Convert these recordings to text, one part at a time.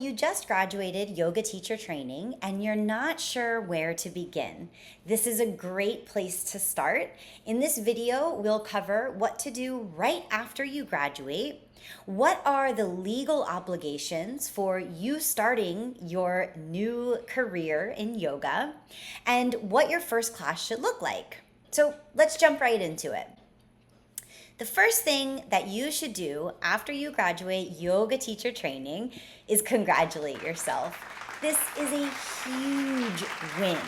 You just graduated yoga teacher training and you're not sure where to begin. This is a great place to start. In this video, we'll cover what to do right after you graduate, what are the legal obligations for you starting your new career in yoga, and what your first class should look like. So let's jump right into it. The first thing that you should do after you graduate yoga teacher training is congratulate yourself. This is a huge win.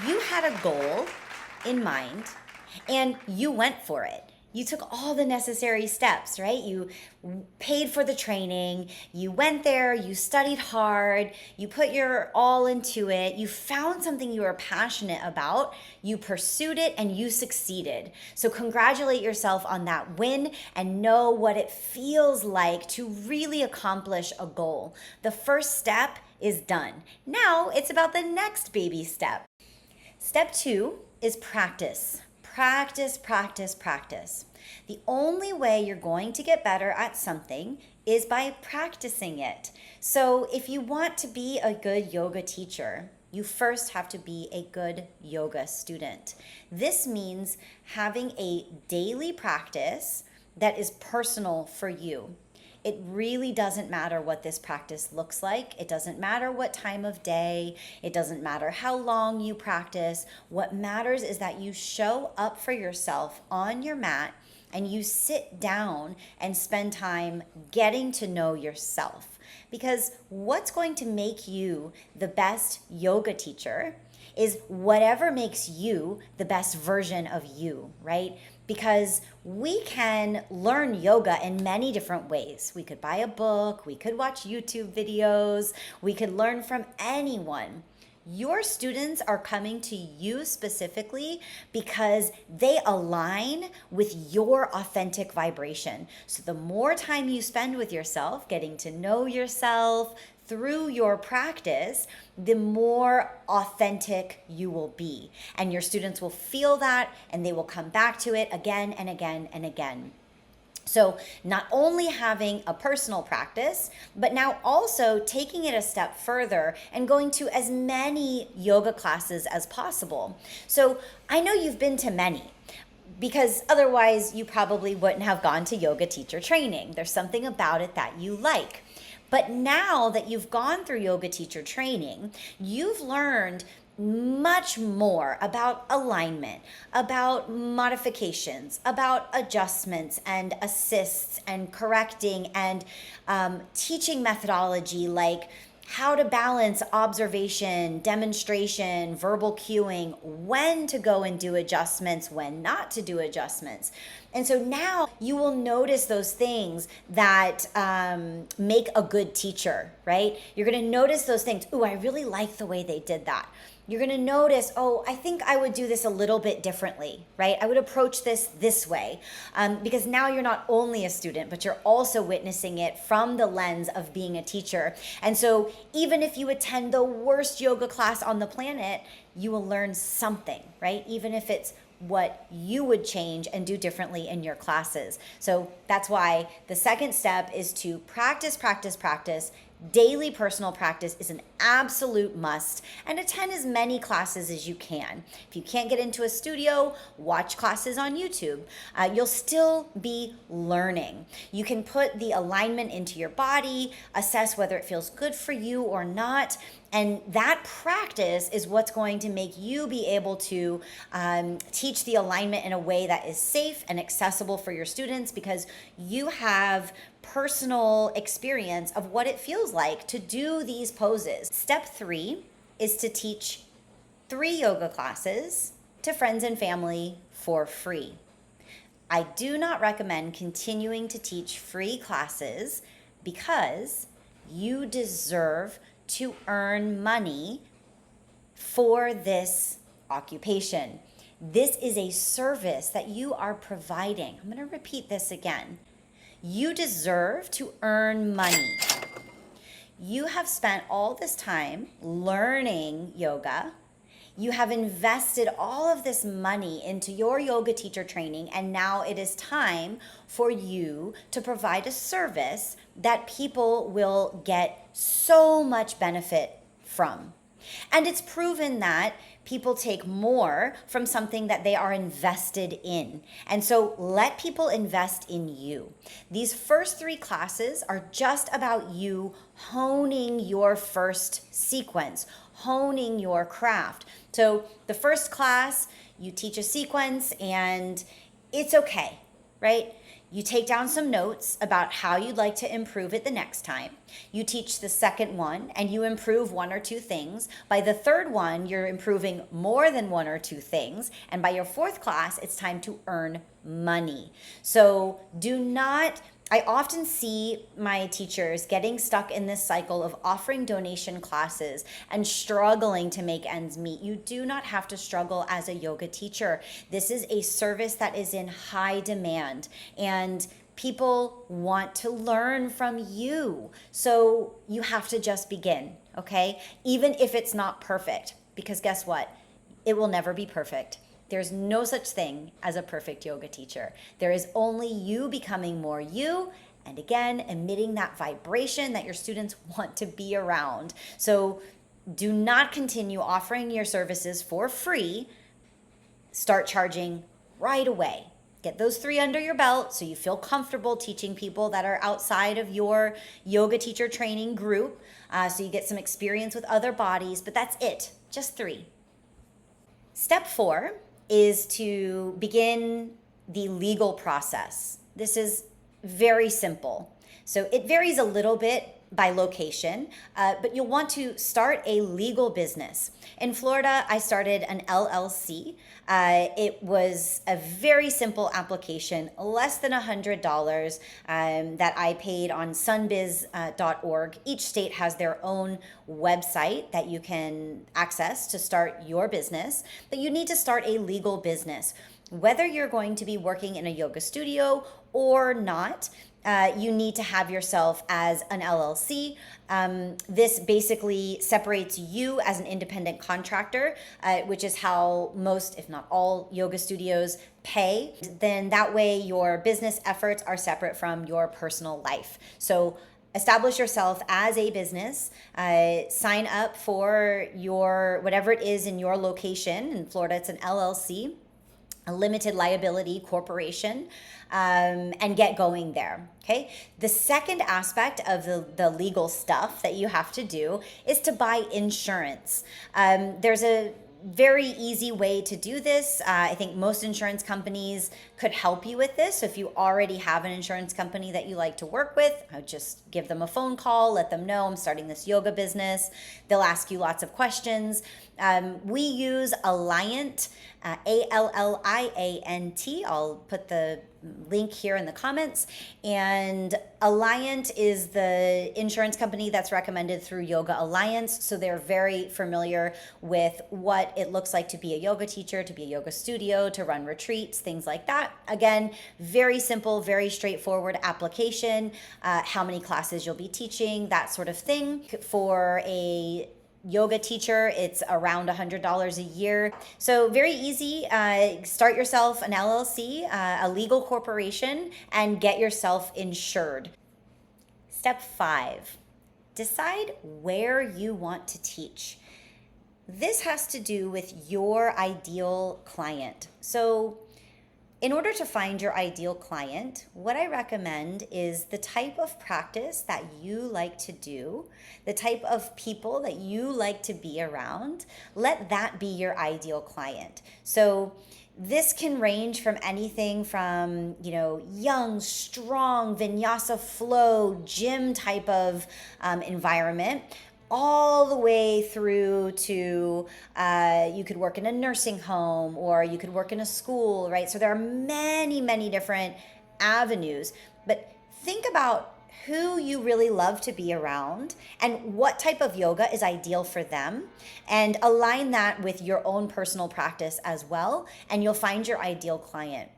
You had a goal in mind and you went for it. You took all the necessary steps, right? You paid for the training, you went there, you studied hard, you put your all into it, you found something you were passionate about, you pursued it, and you succeeded. So congratulate yourself on that win and know what it feels like to really accomplish a goal. The first step is done. Now it's about the next baby step. Step 2 is practice. Practice, practice, practice. The only way you're going to get better at something is by practicing it. So if you want to be a good yoga teacher, you first have to be a good yoga student. This means having a daily practice that is personal for you. It really doesn't matter what this practice looks like. It doesn't matter what time of day. It doesn't matter how long you practice. What matters is that you show up for yourself on your mat and you sit down and spend time getting to know yourself. Because what's going to make you the best yoga teacher is whatever makes you the best version of you, right? Because we can learn yoga in many different ways. We could buy a book, we could watch YouTube videos, we could learn from anyone. Your students are coming to you specifically because they align with your authentic vibration. So the more time you spend with yourself, getting to know yourself through your practice, the more authentic you will be. And your students will feel that and they will come back to it again and again and again. So not only having a personal practice, but now also taking it a step further and going to as many yoga classes as possible. So I know you've been to many, because otherwise you probably wouldn't have gone to yoga teacher training. There's something about it that you like. But now that you've gone through yoga teacher training, you've learned much more about alignment, about modifications, about adjustments and assists and correcting and teaching methodology like how to balance observation, demonstration, verbal cueing, when to go and do adjustments, when not to do adjustments. And so now you will notice those things that make a good teacher, right? You're going to notice those things. Ooh, I really like the way they did that. You're going to notice, oh, I think I would do this a little bit differently, right? I would approach this way, because now you're not only a student, but you're also witnessing it from the lens of being a teacher. And so even if you attend the worst yoga class on the planet, you will learn something, right? Even if it's what you would change and do differently in your classes. So that's why the second step is to practice, practice, practice. Daily personal practice is an absolute must, and attend as many classes as you can. If you can't get into a studio, watch classes on YouTube. You'll still be learning. You can put the alignment into your body, assess whether it feels good for you or not, and that practice is what's going to make you be able to teach the alignment in a way that is safe and accessible for your students, because you have personal experience of what it feels like to do these poses. Step 3 is to teach 3 yoga classes to friends and family for free. I do not recommend continuing to teach free classes because you deserve to earn money for this occupation. This is a service that you are providing. I'm going to repeat this again. You deserve to earn money. You have spent all this time learning yoga. You have invested all of this money into your yoga teacher training, and now it is time for you to provide a service that people will get so much benefit from. And it's proven that people take more from something that they are invested in. And so let people invest in you. These first 3 classes are just about you honing your first sequence, honing your craft. So the first class, you teach a sequence and it's okay, right? You take down some notes about how you'd like to improve it the next time. You teach the second one and you improve 1 or 2 things. By the third one, you're improving more than 1 or 2 things. And by your 4th class, it's time to earn money. So I often see my teachers getting stuck in this cycle of offering donation classes and struggling to make ends meet. You do not have to struggle as a yoga teacher. This is a service that is in high demand, and people want to learn from you. So you have to just begin, okay? Even if it's not perfect, because guess what? It will never be perfect. There's no such thing as a perfect yoga teacher. There is only you becoming more you, and again, emitting that vibration that your students want to be around. So do not continue offering your services for free. Start charging right away. Get those 3 under your belt so you feel comfortable teaching people that are outside of your yoga teacher training group, so you get some experience with other bodies, but that's it, just 3. Step 4 is to begin the legal process. This is very simple. So it varies a little bit by location, but you'll want to start a legal business. In Florida, I started an LLC. It was a very simple application, less than $100 that I paid on sunbiz.org. Each state has their own website that you can access to start your business, but you need to start a legal business. Whether you're going to be working in a yoga studio or not, you need to have yourself as an LLC. This basically separates you as an independent contractor, which is how most, if not all, yoga studios pay. Then that way your business efforts are separate from your personal life. So establish yourself as a business, sign up for your, whatever it is in your location. In Florida, it's an LLC, a limited liability corporation, and get going there, okay? The second aspect of the legal stuff that you have to do is to buy insurance. There's a very easy way to do this. I think most insurance companies could help you with this. So if you already have an insurance company that you like to work with, I would just give them a phone call, let them know I'm starting this yoga business. They'll ask you lots of questions. We use Alliant, Alliant. I'll put the link here in the comments. And Alliant is the insurance company that's recommended through Yoga Alliance. So they're very familiar with what it looks like to be a yoga teacher, to be a yoga studio, to run retreats, things like that. Again, very simple, very straightforward application, how many classes you'll be teaching, that sort of thing. For a yoga teacher, it's around $100 a year. So very easy. Start yourself an LLC, a legal corporation, and get yourself insured. Step 5, decide where you want to teach. This has to do with your ideal client. So in order to find your ideal client, what I recommend is the type of practice that you like to do, the type of people that you like to be around. Let that be your ideal client. So this can range from anything from, young, strong, vinyasa flow, gym type of environment, all the way through to you could work in a nursing home or you could work in a school, right? So there are many, many different avenues, but think about who you really love to be around and what type of yoga is ideal for them, and align that with your own personal practice as well, and you'll find your ideal client.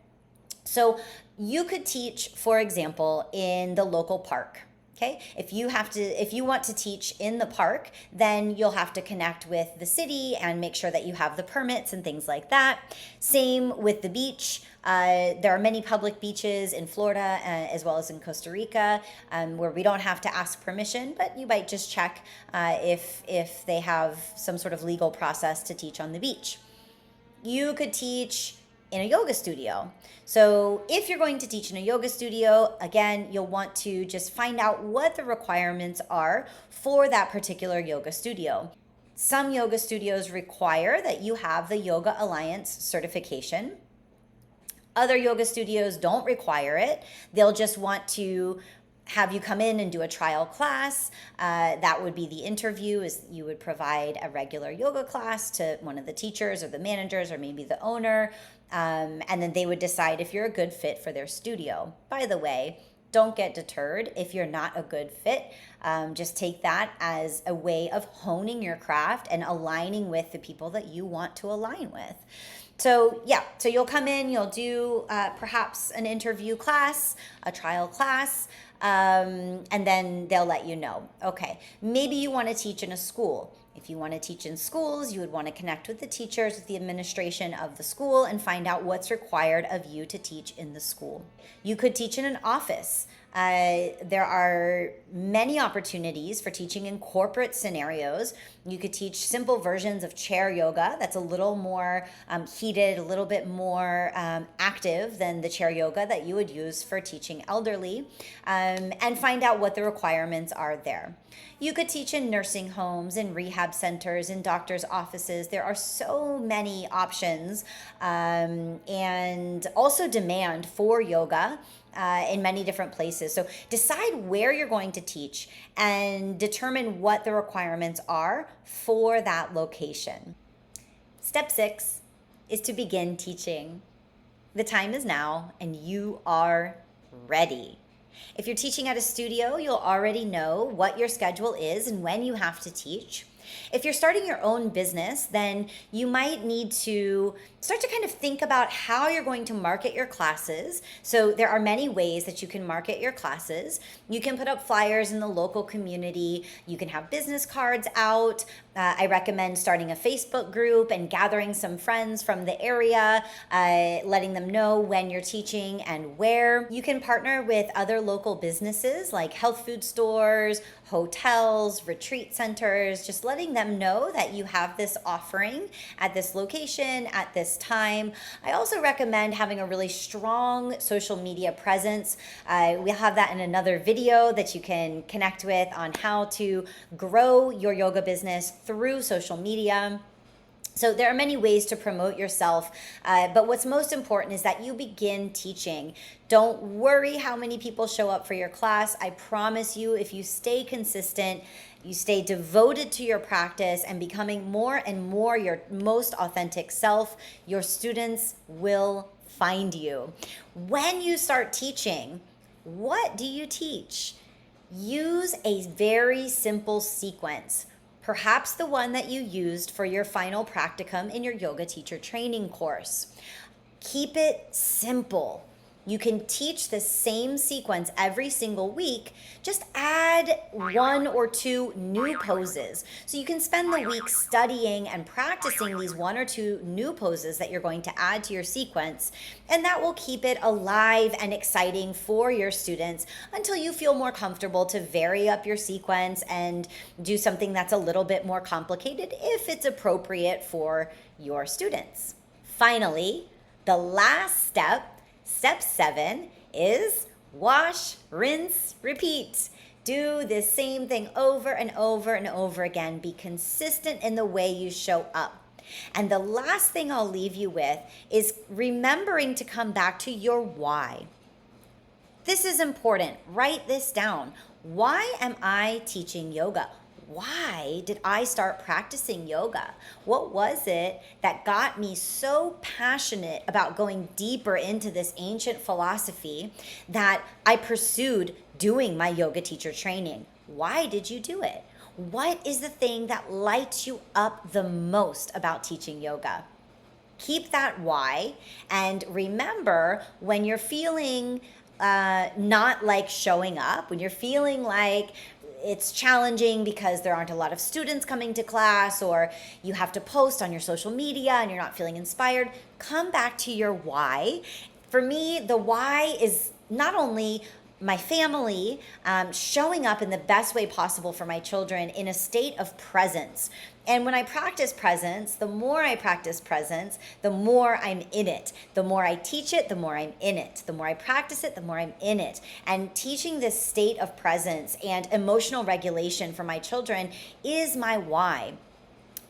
So you could teach, for example, in the local park. Okay, if you want to teach in the park, then you'll have to connect with the city and make sure that you have the permits and things like that. Same with the beach. There are many public beaches in Florida as well as in Costa Rica where we don't have to ask permission, but you might just check if they have some sort of legal process to teach on the beach. You could teach in a yoga studio. So if you're going to teach in a yoga studio, again, you'll want to just find out what the requirements are for that particular yoga studio. Some yoga studios require that you have the Yoga Alliance certification. Other yoga studios don't require it. They'll just want to have you come in and do a trial class. That would be the interview, is you would provide a regular yoga class to one of the teachers or the managers or maybe the owner. And then they would decide if you're a good fit for their studio. By the way, don't get deterred if you're not a good fit. Just take that as a way of honing your craft and aligning with the people that you want to align with. So you'll come in, you'll do perhaps an interview class, a trial class, and then they'll let you know. Okay, maybe you want to teach in a school. If you want to teach in schools, you would want to connect with the teachers, with the administration of the school, and find out what's required of you to teach in the school. You could teach in an office. There are many opportunities for teaching in corporate scenarios. You could teach simple versions of chair yoga that's a little more heated, a little bit more active than the chair yoga that you would use for teaching elderly, and find out what the requirements are there. You could teach in nursing homes, in rehab centers, in doctors' offices. There are so many options and also demand for yoga in many different places. So decide where you're going to teach and determine what the requirements are for that location. Step 6 is to begin teaching. The time is now and you are ready. If you're teaching at a studio, you'll already know what your schedule is and when you have to teach. If you're starting your own business, then you might need to start to kind of think about how you're going to market your classes. So there are many ways that you can market your classes. You can put up flyers in the local community. You can have business cards out. I recommend starting a Facebook group and gathering some friends from the area, letting them know when you're teaching and where. You can partner with other local businesses like health food stores, hotels, retreat centers, just letting them know that you have this offering at this location, at this time. I also recommend having a really strong social media presence. We'll have that in another video that you can connect with on how to grow your yoga business through social media. So there are many ways to promote yourself, but what's most important is that you begin teaching. Don't worry how many people show up for your class. I promise you, if you stay consistent, you stay devoted to your practice and becoming more and more your most authentic self, your students will find you. When you start teaching, what do you teach? Use a very simple sequence. Perhaps the one that you used for your final practicum in your yoga teacher training course. Keep it simple. You can teach the same sequence every single week. Just add 1 or 2 new poses. So you can spend the week studying and practicing these 1 or 2 new poses that you're going to add to your sequence. And that will keep it alive and exciting for your students until you feel more comfortable to vary up your sequence and do something that's a little bit more complicated if it's appropriate for your students. Finally, the last step, Step 7, is wash, rinse, repeat. Do the same thing over and over and over again. Be consistent in the way you show up. And the last thing I'll leave you with is remembering to come back to your why. This is important. Write this down. Why am I teaching yoga? Why did I start practicing yoga? What was it that got me so passionate about going deeper into this ancient philosophy that I pursued doing my yoga teacher training? Why did you do it? What is the thing that lights you up the most about teaching yoga? Keep that why, and remember when you're feeling not like showing up, when you're feeling like it's challenging because there aren't a lot of students coming to class, or you have to post on your social media and you're not feeling inspired, come back to your why. For me, the why is not only my family, showing up in the best way possible for my children in a state of presence. And when I practice presence, the more I practice presence, the more I'm in it. The more I teach it, the more I'm in it. The more I practice it, the more I'm in it. And teaching this state of presence and emotional regulation for my children is my why.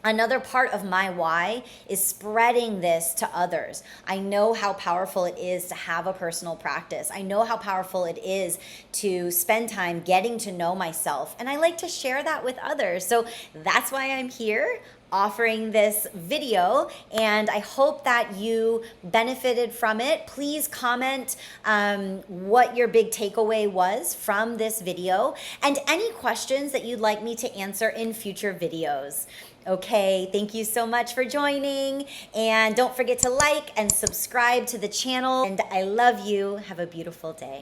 Another part of my why is spreading this to others. I know how powerful it is to have a personal practice. I know how powerful it is to spend time getting to know myself. And I like to share that with others. So that's why I'm here offering this video, and I hope that you benefited from it. Please comment what your big takeaway was from this video and any questions that you'd like me to answer in future videos. Okay, thank you so much for joining, and don't forget to like and subscribe to the channel, and I love you. Have a beautiful day.